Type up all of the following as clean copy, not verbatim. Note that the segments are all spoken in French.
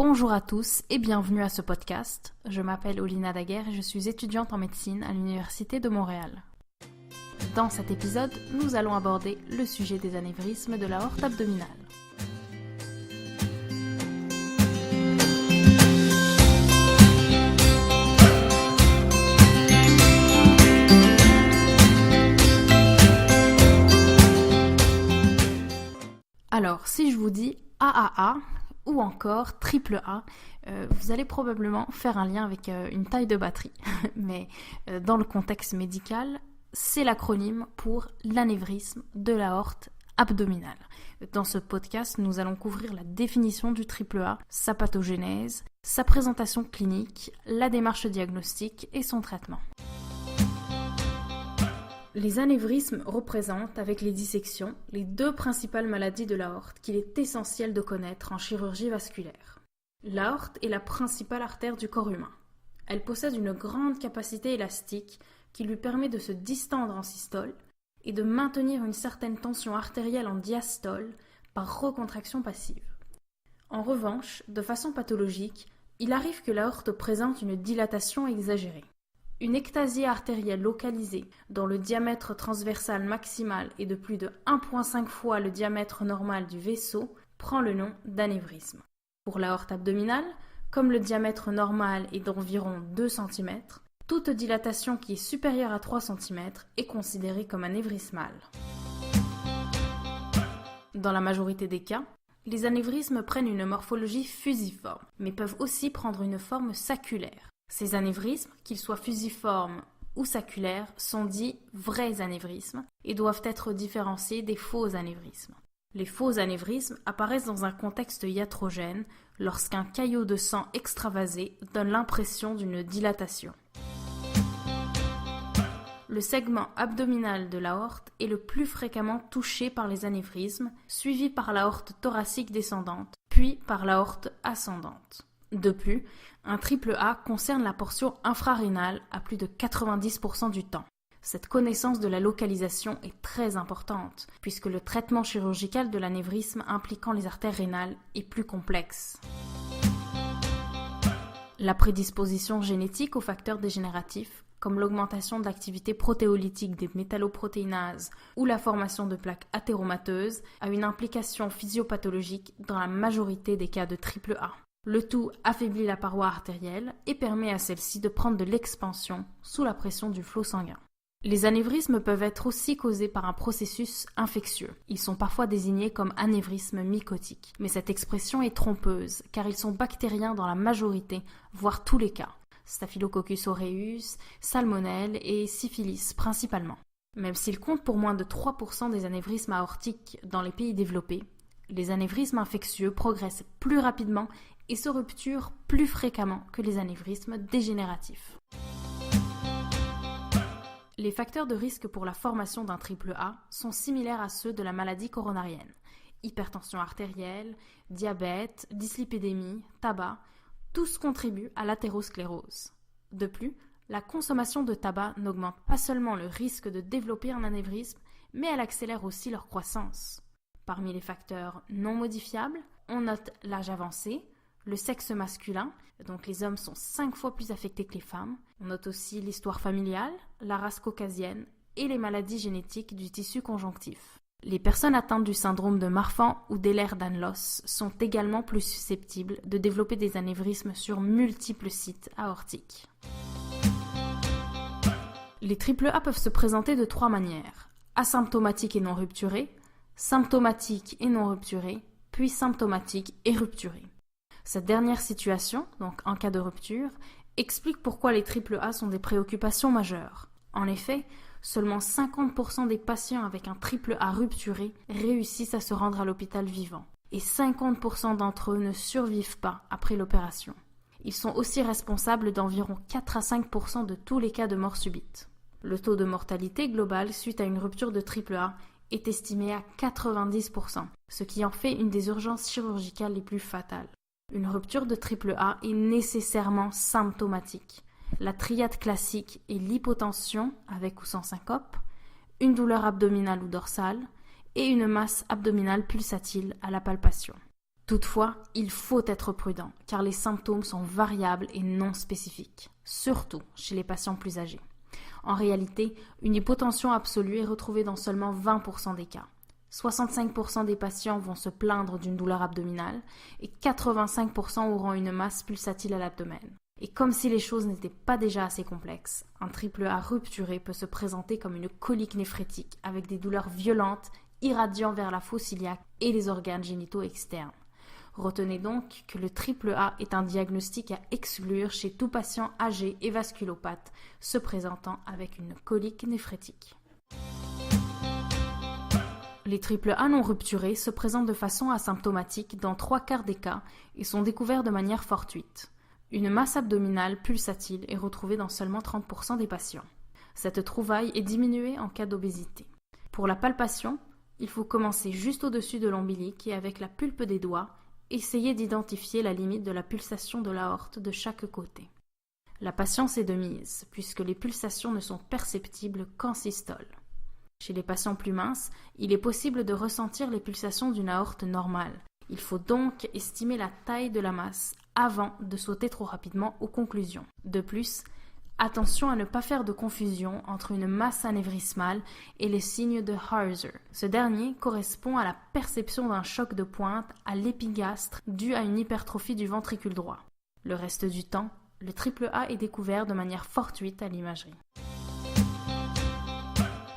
Bonjour à tous et bienvenue à ce podcast. Je m'appelle Olina Daguerre et je suis étudiante en médecine à l'Université de Montréal. Dans cet épisode, nous allons aborder le sujet des anévrismes de l'aorte abdominale. Alors, si je vous dis AAA ou encore triple A, vous allez probablement faire un lien avec une taille de batterie. Mais dans le contexte médical, c'est l'acronyme pour l'anévrisme de l'aorte abdominale. Dans ce podcast, nous allons couvrir la définition du triple A, sa pathogénèse, sa présentation clinique, la démarche diagnostique et son traitement. Les anévrismes représentent, avec les dissections, les deux principales maladies de l'aorte qu'il est essentiel de connaître en chirurgie vasculaire. L'aorte est la principale artère du corps humain. Elle possède une grande capacité élastique qui lui permet de se distendre en systole et de maintenir une certaine tension artérielle en diastole par recontraction passive. En revanche, de façon pathologique, il arrive que l'aorte présente une dilatation exagérée. Une ectasie artérielle localisée dont le diamètre transversal maximal est de plus de 1,5 fois le diamètre normal du vaisseau prend le nom d'anévrisme. Pour l'aorte abdominale, comme le diamètre normal est d'environ 2 cm, toute dilatation qui est supérieure à 3 cm est considérée comme anévrismale. Dans la majorité des cas, les anévrismes prennent une morphologie fusiforme, mais peuvent aussi prendre une forme saculaire. Ces anévrismes, qu'ils soient fusiformes ou saculaires, sont dits vrais anévrismes et doivent être différenciés des faux anévrismes. Les faux anévrismes apparaissent dans un contexte iatrogène lorsqu'un caillot de sang extravasé donne l'impression d'une dilatation. Le segment abdominal de l'aorte est le plus fréquemment touché par les anévrismes, suivi par l'aorte thoracique descendante, puis par l'aorte ascendante. De plus, un triple A concerne la portion infrarénale à plus de 90% du temps. Cette connaissance de la localisation est très importante, puisque le traitement chirurgical de l'anévrisme impliquant les artères rénales est plus complexe. La prédisposition génétique aux facteurs dégénératifs, comme l'augmentation de l'activité protéolytique des métalloprotéinases ou la formation de plaques athéromateuses, a une implication physiopathologique dans la majorité des cas de triple A. Le tout affaiblit la paroi artérielle et permet à celle-ci de prendre de l'expansion sous la pression du flot sanguin. Les anévrismes peuvent être aussi causés par un processus infectieux. Ils sont parfois désignés comme anévrismes mycotiques. Mais cette expression est trompeuse car ils sont bactériens dans la majorité, voire tous les cas. Staphylococcus aureus, salmonelle et syphilis principalement. Même s'ils comptent pour moins de 3% des anévrismes aortiques dans les pays développés, les anévrismes infectieux progressent plus rapidement et se rupturent plus fréquemment que les anévrismes dégénératifs. Les facteurs de risque pour la formation d'un triple A sont similaires à ceux de la maladie coronarienne. Hypertension artérielle, diabète, dyslipidémie, tabac, tous contribuent à l'athérosclérose. De plus, la consommation de tabac n'augmente pas seulement le risque de développer un anévrisme, mais elle accélère aussi leur croissance. Parmi les facteurs non modifiables, on note l'âge avancé, le sexe masculin, donc les hommes sont 5 fois plus affectés que les femmes. On note aussi l'histoire familiale, la race caucasienne et les maladies génétiques du tissu conjonctif. Les personnes atteintes du syndrome de Marfan ou d'Ehlers-Danlos sont également plus susceptibles de développer des anévrismes sur multiples sites aortiques. Les triple A peuvent se présenter de 3 manières: asymptomatiques et non rupturés, symptomatiques et non rupturés, puis symptomatiques et rupturés. Cette dernière situation, donc en cas de rupture, explique pourquoi les triple A sont des préoccupations majeures. En effet, seulement 50% des patients avec un triple A rupturé réussissent à se rendre à l'hôpital vivant, et 50% d'entre eux ne survivent pas après l'opération. Ils sont aussi responsables d'environ 4 à 5% de tous les cas de mort subite. Le taux de mortalité global suite à une rupture de triple A est estimé à 90%, ce qui en fait une des urgences chirurgicales les plus fatales. Une rupture de triple A est nécessairement symptomatique. La triade classique est l'hypotension, avec ou sans syncope, une douleur abdominale ou dorsale, et une masse abdominale pulsatile à la palpation. Toutefois, il faut être prudent car les symptômes sont variables et non spécifiques, surtout chez les patients plus âgés. En réalité, une hypotension absolue est retrouvée dans seulement 20% des cas. 65% des patients vont se plaindre d'une douleur abdominale et 85% auront une masse pulsatile à l'abdomen. Et comme si les choses n'étaient pas déjà assez complexes, un triple A rupturé peut se présenter comme une colique néphrétique avec des douleurs violentes irradiant vers la fosse iliaque et les organes génitaux externes. Retenez donc que le triple A est un diagnostic à exclure chez tout patient âgé et vasculopathe se présentant avec une colique néphrétique. Les triple A non rupturés se présentent de façon asymptomatique dans 3/4 des cas et sont découverts de manière fortuite. Une masse abdominale pulsatile est retrouvée dans seulement 30% des patients. Cette trouvaille est diminuée en cas d'obésité. Pour la palpation, il faut commencer juste au-dessus de l'ombilic et avec la pulpe des doigts, essayer d'identifier la limite de la pulsation de l'aorte de chaque côté. La patience est de mise, puisque les pulsations ne sont perceptibles qu'en systole. Chez les patients plus minces, il est possible de ressentir les pulsations d'une aorte normale. Il faut donc estimer la taille de la masse avant de sauter trop rapidement aux conclusions. De plus, attention à ne pas faire de confusion entre une masse anévrismale et les signes de Hauser. Ce dernier correspond à la perception d'un choc de pointe à l'épigastre dû à une hypertrophie du ventricule droit. Le reste du temps, le triple A est découvert de manière fortuite à l'imagerie.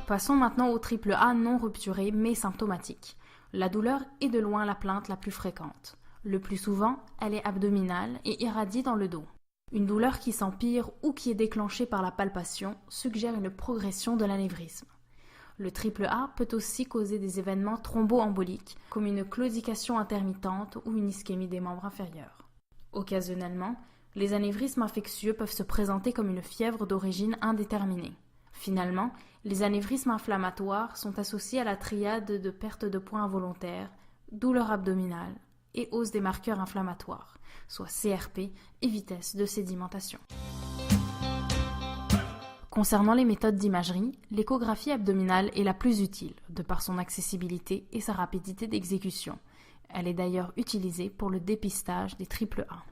Passons maintenant au triple A non rupturé mais symptomatique. La douleur est de loin la plainte la plus fréquente. Le plus souvent, elle est abdominale et irradie dans le dos. Une douleur qui s'empire ou qui est déclenchée par la palpation suggère une progression de l'anévrisme. Le triple A peut aussi causer des événements thromboemboliques comme une claudication intermittente ou une ischémie des membres inférieurs. Occasionnellement, les anévrismes infectieux peuvent se présenter comme une fièvre d'origine indéterminée. Finalement, les anévrismes inflammatoires sont associés à la triade de perte de poids involontaire, douleur abdominale et hausse des marqueurs inflammatoires, soit CRP et vitesse de sédimentation. Concernant les méthodes d'imagerie, l'échographie abdominale est la plus utile, de par son accessibilité et sa rapidité d'exécution. Elle est d'ailleurs utilisée pour le dépistage des triple A.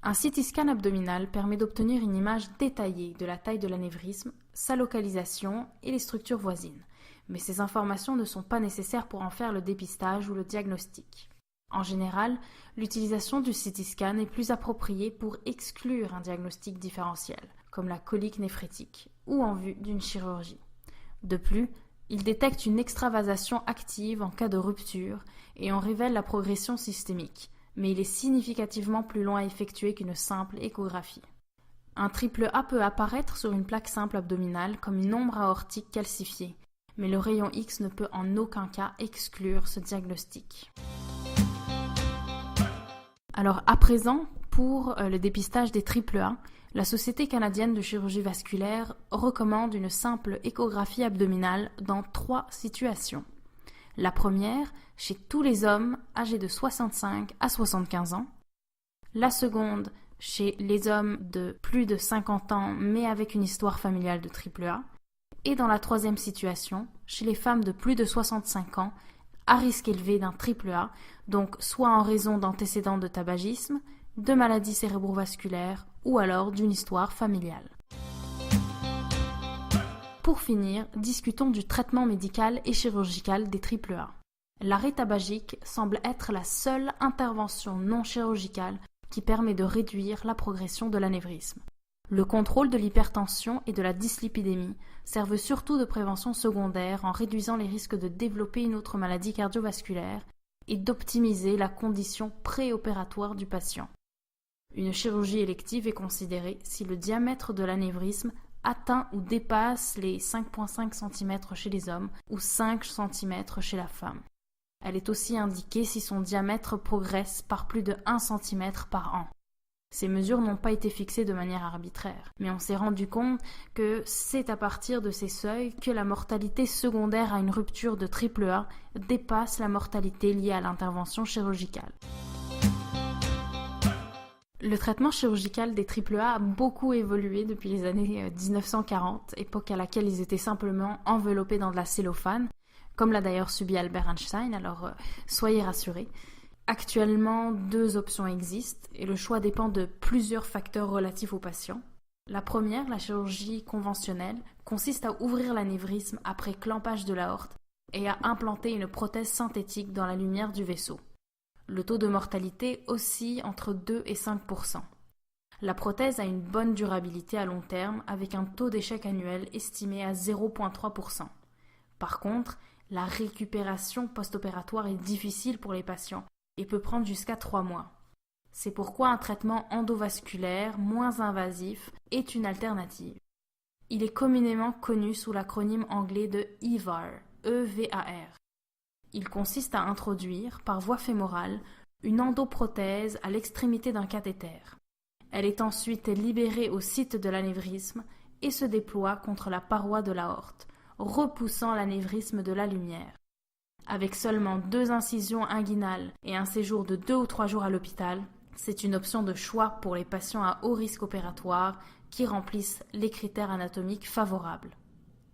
Un CT scan abdominal permet d'obtenir une image détaillée de la taille de l'anévrisme, sa localisation et les structures voisines, mais ces informations ne sont pas nécessaires pour en faire le dépistage ou le diagnostic. En général, l'utilisation du CT scan est plus appropriée pour exclure un diagnostic différentiel, comme la colique néphrétique, ou en vue d'une chirurgie. De plus, il détecte une extravasation active en cas de rupture et en révèle la progression systémique, mais il est significativement plus long à effectuer qu'une simple échographie. Un triple A peut apparaître sur une plaque simple abdominale comme une ombre aortique calcifiée, mais le rayon X ne peut en aucun cas exclure ce diagnostic. Alors à présent, pour le dépistage des triple A, la Société canadienne de chirurgie vasculaire recommande une simple échographie abdominale dans 3 situations. La première, chez tous les hommes âgés de 65 à 75 ans. La seconde, chez les hommes de plus de 50 ans mais avec une histoire familiale de triple A. Et dans la troisième situation, chez les femmes de plus de 65 ans à risque élevé d'un triple A, donc soit en raison d'antécédents de tabagisme, de maladies cérébrovasculaires ou alors d'une histoire familiale. Pour finir, discutons du traitement médical et chirurgical des triple A. L'arrêt tabagique semble être la seule intervention non chirurgicale qui permet de réduire la progression de l'anévrisme. Le contrôle de l'hypertension et de la dyslipidémie servent surtout de prévention secondaire en réduisant les risques de développer une autre maladie cardiovasculaire et d'optimiser la condition préopératoire du patient. Une chirurgie élective est considérée si le diamètre de l'anévrisme atteint ou dépasse les 5,5 cm chez les hommes ou 5 cm chez la femme. Elle est aussi indiquée si son diamètre progresse par plus de 1 cm par an. Ces mesures n'ont pas été fixées de manière arbitraire, mais on s'est rendu compte que c'est à partir de ces seuils que la mortalité secondaire à une rupture de triple A dépasse la mortalité liée à l'intervention chirurgicale. Le traitement chirurgical des triple A a beaucoup évolué depuis les années 1940, époque à laquelle ils étaient simplement enveloppés dans de la cellophane, comme l'a d'ailleurs subi Albert Einstein, alors soyez rassurés. Actuellement, 2 options existent et le choix dépend de plusieurs facteurs relatifs au patient. La première, la chirurgie conventionnelle, consiste à ouvrir l'anévrisme après clampage de l'aorte et à implanter une prothèse synthétique dans la lumière du vaisseau. Le taux de mortalité oscille entre 2 et 5%. La prothèse a une bonne durabilité à long terme avec un taux d'échec annuel estimé à 0,3%. Par contre, la récupération post-opératoire est difficile pour les patients et peut prendre jusqu'à 3 mois. C'est pourquoi un traitement endovasculaire moins invasif est une alternative. Il est communément connu sous l'acronyme anglais de EVAR, E-V-A-R. Il consiste à introduire, par voie fémorale, une endoprothèse à l'extrémité d'un cathéter. Elle est ensuite libérée au site de l'anévrisme et se déploie contre la paroi de l'aorte, repoussant l'anévrisme de la lumière. Avec seulement 2 incisions inguinales et un séjour de 2 ou 3 jours à l'hôpital, c'est une option de choix pour les patients à haut risque opératoire qui remplissent les critères anatomiques favorables.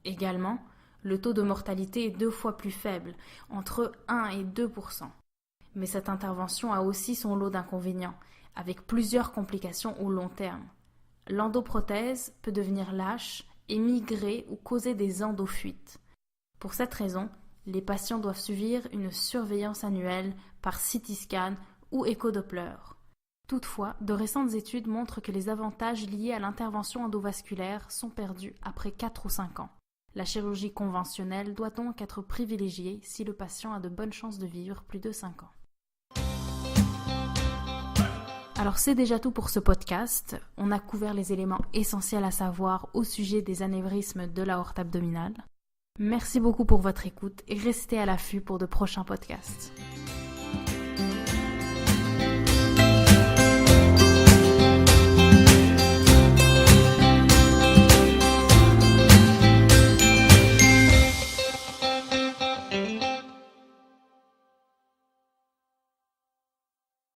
Également, le taux de mortalité est 2 fois plus faible, entre 1 et 2%. Mais cette intervention a aussi son lot d'inconvénients, avec plusieurs complications au long terme. L'endoprothèse peut devenir lâche, émigrer ou causer des endofuites. Pour cette raison, les patients doivent subir une surveillance annuelle par CT scan ou échodoppler. Toutefois, de récentes études montrent que les avantages liés à l'intervention endovasculaire sont perdus après 4 ou 5 ans. La chirurgie conventionnelle doit donc être privilégiée si le patient a de bonnes chances de vivre plus de 5 ans. Alors c'est déjà tout pour ce podcast. On a couvert les éléments essentiels à savoir au sujet des anévrismes de l'aorte abdominale. Merci beaucoup pour votre écoute et restez à l'affût pour de prochains podcasts.